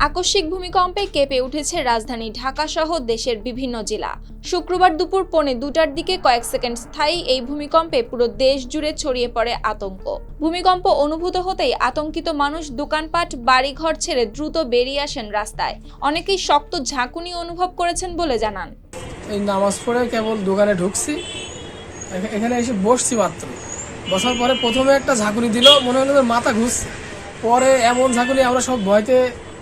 আকস্মিক ভূমিকম্পে কেঁপে উঠেছে রাজধানী ঢাকা সহ দেশের বিভিন্ন জেলা। শুক্রবার দুপুর 1:45টার দিকে কয়েক সেকেন্ড স্থায়ী এই ভূমিকম্পে পুরো দেশ জুড়ে ছড়িয়ে পড়ে আতঙ্ক। ভূমিকম্প অনুভূত হতেই আতঙ্কিত মানুষ দোকানপাট বাড়িঘর ছেড়ে দ্রুত বেরিয়ে আসেন রাস্তায়। অনেকেই শক্ত ঝাঁকুনি অনুভব করেছেন বলে জানান। এই নামাজ পড়ে কেবল দোকানে ঢুকছি, এখানে এসে বসছি মাত্র। বসার পরে প্রথমে একটা ঝাঁকুনি দিল, মনে হলো মাথা ঘুরছে। পরে এমন ঝাঁকুনি আমরা সব ভয়তে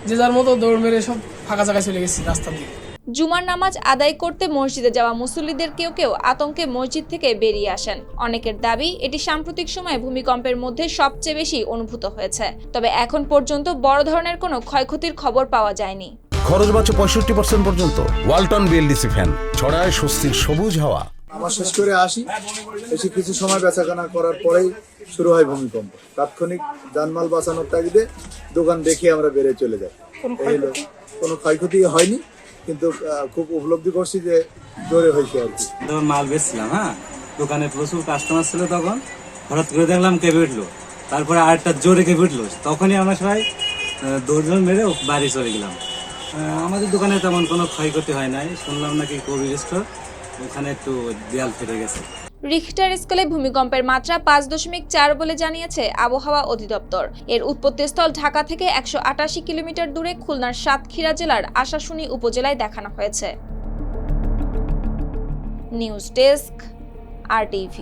যে যার মতো দৌড় মেরে সব ফাঁকা জায়গায় চলে গেছি রাস্তা দিয়ে। জুমার নামাজ আদায় করতে মসজিদে যাওয়া মুসল্লিদের কেউ কেউ আতঙ্কে মসজিদ থেকে বেরিয়ে আসেন। অনেকের দাবি এটি সাম্প্রতিক সময়ে ভূমিকম্পের মধ্যে সবচেয়ে বেশি অনুভূত হয়েছে। তবে এখন পর্যন্ত বড় ধরনের কোনো ক্ষয়ক্ষতির খবর পাওয়া যায়নি। খরচ বাঁচে 65% পর্যন্ত। ওয়ালটন বিএলডিসি ফ্যান ছড়ায় স্বস্তির সবুজ হাওয়া। আমার শেষ করে আসি, এসে কিছু সময় বেচাকেনা করার পরেই শুরু হয় ভূমিকম্প। তাৎক্ষণিক জানমাল বাঁচানোর তাগিদে দোকান দেখে আমরা বেরিয়ে চলে যাই। কোনো ক্ষয়ক্ষতি হয়নি, কিন্তু খুব উপলব্ধি করছি যে জোরে হয়েছে আর কি। মাল বেচছিলাম, দোকানে প্রচুর কাস্টমার ছিল, তখন হঠাৎ করে দেখলাম কেঁপে উঠলো। তারপরে আরেকটা জোরে কেঁপে উঠলো, তখনই আমরা সবাই দৌড় মেরে বাড়ি চলে গেলাম। আমাদের দোকানে তেমন কোনো ক্ষয়ক্ষতি হয় নাই। শুনলাম নাকি কোভিড স্টোর, ওখানে একটু দেয়াল ফেটে গেছে। রিখটার স্কেলে ভূমিকম্পের মাত্রা 5.4 বলে জানিয়েছে আবহাওয়া অধিদপ্তর। এর উৎপত্তিস্থল ঢাকা থেকে 188 কিলোমিটার দূরে খুলনার সাতক্ষীরা জেলার আশাশুনি উপজেলায় দেখানো হয়েছে। News desk, RTV।